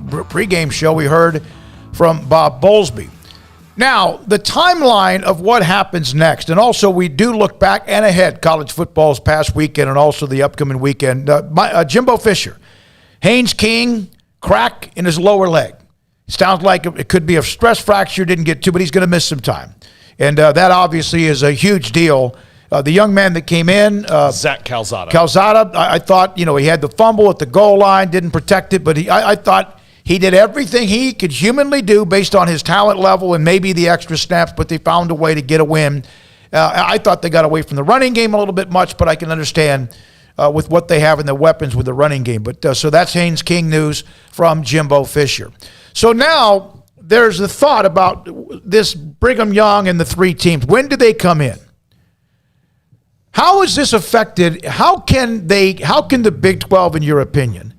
pregame show, we heard from Bob Bowlesby. Now, the timeline of what happens next, and also we do look back and ahead, college football's past weekend and also the upcoming weekend. Jimbo Fisher, Haynes King, crack in his lower leg. Sounds like it could be a stress fracture, didn't get to, but he's going to miss some time. And that obviously is a huge deal. The young man that came in, Zach Calzada. I thought, he had the fumble at the goal line, didn't protect it, but I thought he did everything he could humanly do based on his talent level and maybe the extra snaps, but they found a way to get a win. I thought they got away from the running game a little bit much, but I can understand with what they have in their weapons with the running game. But so that's Haynes King news from Jimbo Fisher. So now there's a thought about this Brigham Young and the three teams. When do they come in? How is this affected? How can the Big 12, in your opinion,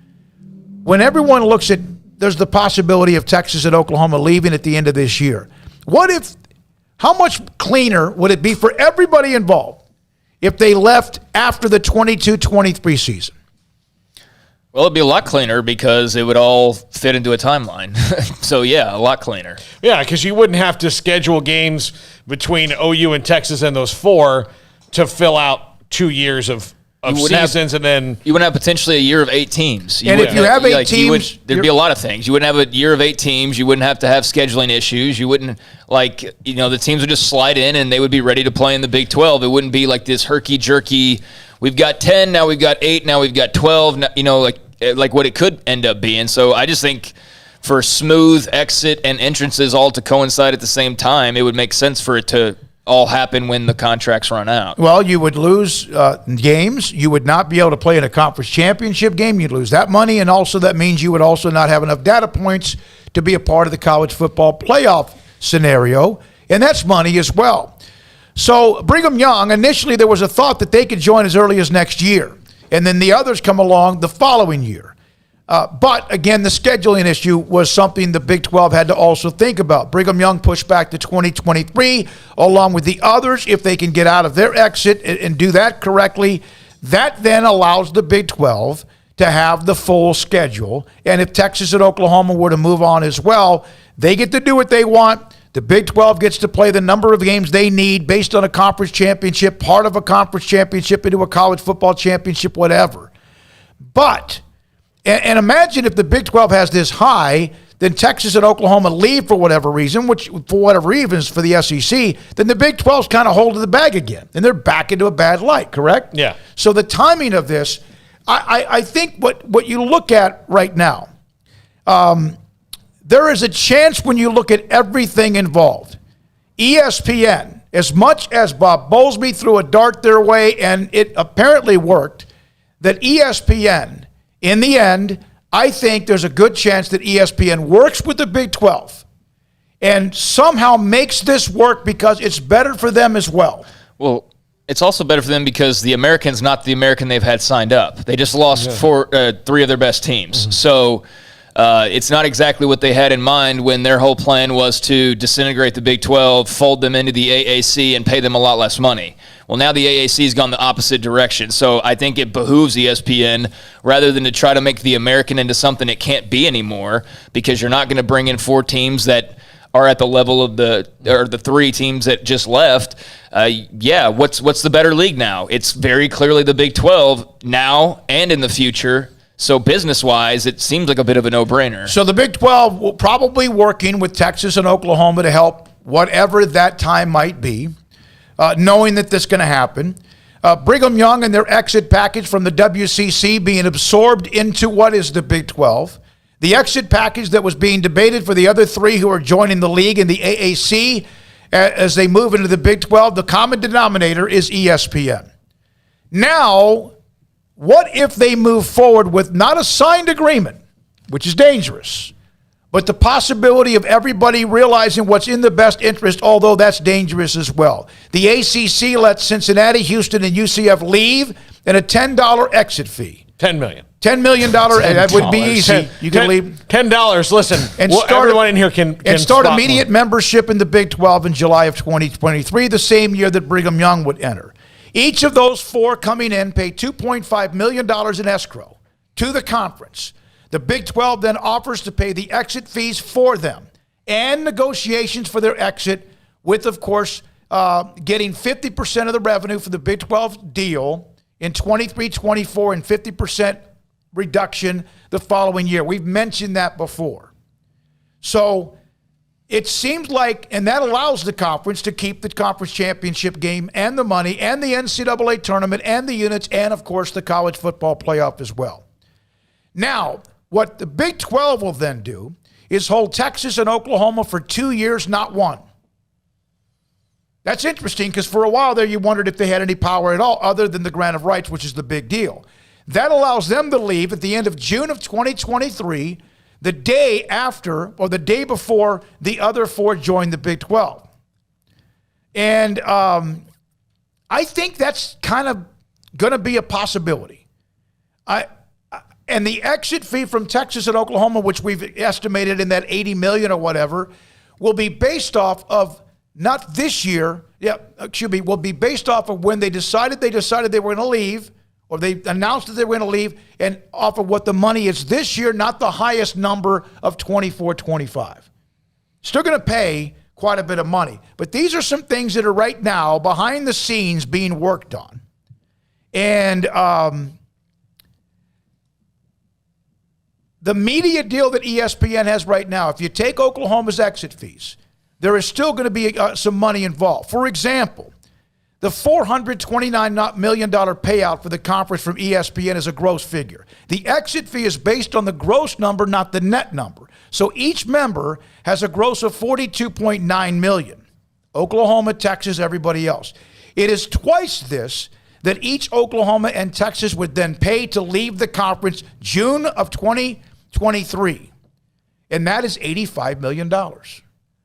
when everyone looks at, there's the possibility of Texas and Oklahoma leaving at the end of this year. How much cleaner would it be for everybody involved if they left after the 22-23 season? Well, it'd be a lot cleaner because it would all fit into a timeline. So, yeah, a lot cleaner. Yeah, because you wouldn't have to schedule games between OU and Texas and those four to fill out 2 years of seasons, and then you wouldn't have potentially a year of 8 teams. If you have 8 teams, there'd be a lot of things. You wouldn't have a year of 8 teams. You wouldn't have to have scheduling issues. You wouldn't the teams would just slide in and they would be ready to play in the Big 12. It wouldn't be like this herky jerky. We've got 10 now. We've got 8 now. We've got 12. Like what it could end up being. So I just think for smooth exit and entrances all to coincide at the same time, it would make sense for it to all happen when the contracts run out. Well, you would lose games. You would not be able to play in a conference championship game. You'd lose that money, and also that means you would also not have enough data points to be a part of the college football playoff scenario, and that's money as well. So Brigham Young, initially there was a thought that they could join as early as next year, and then the others come along the following year. But, again, the scheduling issue was something the Big 12 had to also think about. Brigham Young pushed back to 2023, along with the others, if they can get out of their exit and do that correctly. That then allows the Big 12 to have the full schedule. And if Texas and Oklahoma were to move on as well, they get to do what they want. The Big 12 gets to play the number of games they need based on a conference championship, part of a conference championship into a college football championship, whatever. But... And imagine if the Big 12 has this high, then Texas and Oklahoma leave for whatever reason, which for whatever reason is for the SEC, then the Big 12's kind of holding the bag again, and they're back into a bad light, correct? Yeah. So the timing of this, I think what you look at right now, there is a chance when you look at everything involved. ESPN, as much as Bob Bowlesby threw a dart their way, and it apparently worked, that ESPN... in the end, I think there's a good chance that ESPN works with the Big 12 and somehow makes this work because it's better for them as well. Well, it's also better for them because the American's not the American they've had signed up. They just lost 3 of their best teams. Mm-hmm. So it's not exactly what they had in mind when their whole plan was to disintegrate the Big 12, fold them into the AAC, and pay them a lot less money. Well, now the AAC has gone the opposite direction, so I think it behooves ESPN, rather than to try to make the American into something it can't be anymore, because you're not going to bring in 4 teams that are at the level of the 3 teams that just left. What's the better league now? It's very clearly the Big 12 now and in the future. So business-wise, it seems like a bit of a no-brainer. So the Big 12 will probably working with Texas and Oklahoma to help whatever that time might be. Knowing that this is going to happen. Brigham Young and their exit package from the WCC being absorbed into what is the Big 12. The exit package that was being debated for the other 3 who are joining the league in the AAC as they move into the Big 12, the common denominator is ESPN. Now, what if they move forward with not a signed agreement, which is dangerous, but the possibility of everybody realizing what's in the best interest, although that's dangerous as well. The ACC lets Cincinnati, Houston, and UCF leave and a $10 exit fee. $10 million. $10 million. That would be easy. You can leave. $10. Listen, and everyone in here can start immediate membership in the Big 12 in July of 2023, the same year that Brigham Young would enter. Each of those 4 coming in pay $2.5 million in escrow to the conference. The Big 12 then offers to pay the exit fees for them and negotiations for their exit with, of course, getting 50% of the revenue for the Big 12 deal in 23-24 and 50% reduction the following year. We've mentioned that before. So it seems like, and that allows the conference to keep the conference championship game and the money and the NCAA tournament and the units and, of course, the college football playoff as well. Now, what the Big 12 will then do is hold Texas and Oklahoma for 2 years, not one. That's interesting because for a while there you wondered if they had any power at all other than the grant of rights, which is the big deal. That allows them to leave at the end of June of 2023, the day after or the day before the other four join the Big 12. And I think that's kind of going to be a possibility. And the exit fee from Texas and Oklahoma, which we've estimated in that $80 million or whatever, will be based off of not this year. Will be based off of when they decided they were going to leave, or they announced that they were going to leave, and off of what the money is this year, not the highest number of 24-25. Still going to pay quite a bit of money. But these are some things that are right now behind the scenes being worked on. And the media deal that ESPN has right now, if you take Oklahoma's exit fees, there is still going to be some money involved. For example, the $429 million payout for the conference from ESPN is a gross figure. The exit fee is based on the gross number, not the net number. So each member has a gross of $42.9 million. Oklahoma, Texas, everybody else. It is twice this that each Oklahoma and Texas would then pay to leave the conference June of 2023. And that is $85 million.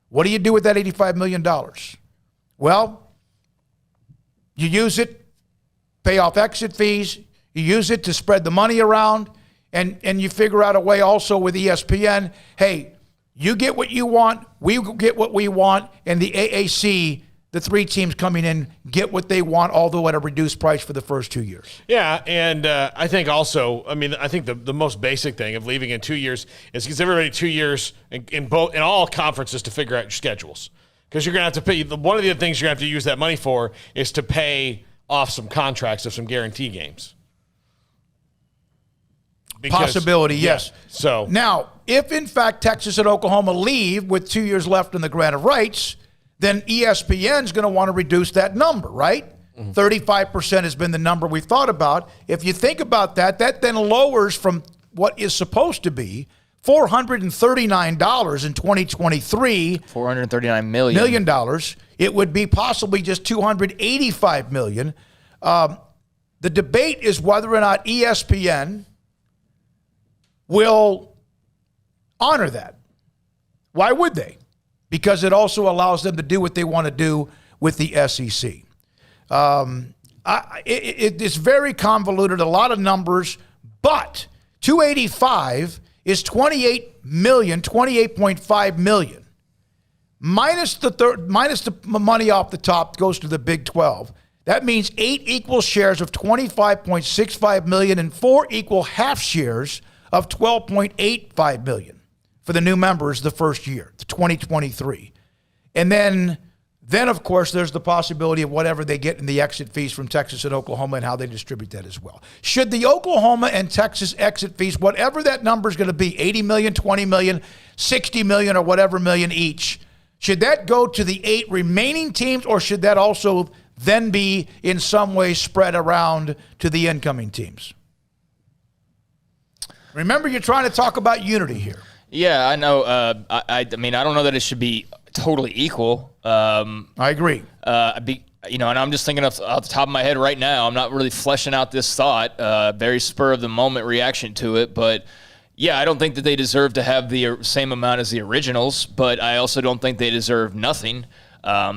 What do you do with that $85 million? Well, you use it, pay off exit fees, you use it to spread the money around, and you figure out a way also with ESPN, hey, you get what you want, we get what we want, and the AAC, the three teams coming in, get what they want, although at a reduced price for the first 2 years. Yeah, and I think also, I think the most basic thing of leaving in 2 years is gives everybody 2 years in all conferences to figure out your schedules. Because you're going to have to pay, one of the things you're going to have to use that money for is to pay off some contracts of some guarantee games. Possibility, yes. So now, if in fact Texas and Oklahoma leave with 2 years left in the grant of rights, then ESPN's going to want to reduce that number, right? 35% has been the number we've thought about. If you think about that, that then lowers from what is supposed to be $439 in 2023. $439 million. It would be possibly just $285 million. The debate is whether or not ESPN will honor that. Why would they? Because it also allows them to do what they want to do with the SEC. It's very convoluted, a lot of numbers, but 285 is 28.5 million. Minus the money off the top goes to the Big 12. That means 8 equal shares of 25.65 million and 4 equal half shares of 12.85 million for the new members the first year, 2023. And then of course, there's the possibility of whatever they get in the exit fees from Texas and Oklahoma and how they distribute that as well. Should the Oklahoma and Texas exit fees, whatever that number is going to be, 80 million, 20 million, 60 million, or whatever million each, should that go to the 8 remaining teams, or should that also then be in some way spread around to the incoming teams? Remember, you're trying to talk about unity here. Yeah, I know. I mean, I don't know that it should be totally equal. I agree. And I'm just thinking off the top of my head right now. I'm not really fleshing out this thought. Very spur of the moment reaction to it, but yeah, I don't think that they deserve to have the same amount as the originals, but I also don't think they deserve nothing.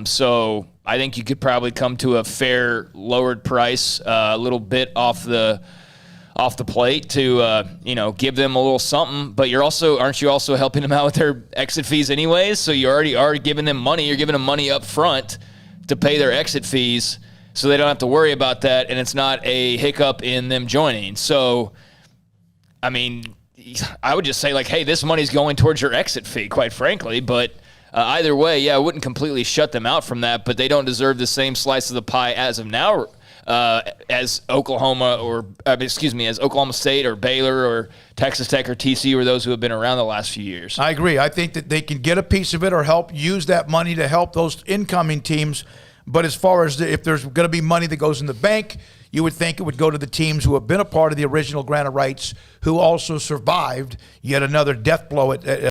So I think you could probably come to a fair lowered price, a little bit off the plate to give them a little something, but aren't you also helping them out with their exit fees anyways? So you already are giving them money. You're giving them money up front to pay their exit fees, so they don't have to worry about that, and it's not a hiccup in them joining. So, I mean, I would just say, like, hey, this money's going towards your exit fee, quite frankly. But either way, yeah, I wouldn't completely shut them out from that, but they don't deserve the same slice of the pie as of now as Oklahoma as Oklahoma State or Baylor or Texas Tech or TCU or those who have been around the last few years. I agree. I think that they can get a piece of it or help use that money to help those incoming teams. But as far as if there's going to be money that goes in the bank, you would think it would go to the teams who have been a part of the original grant of rights, who also survived yet another death blow at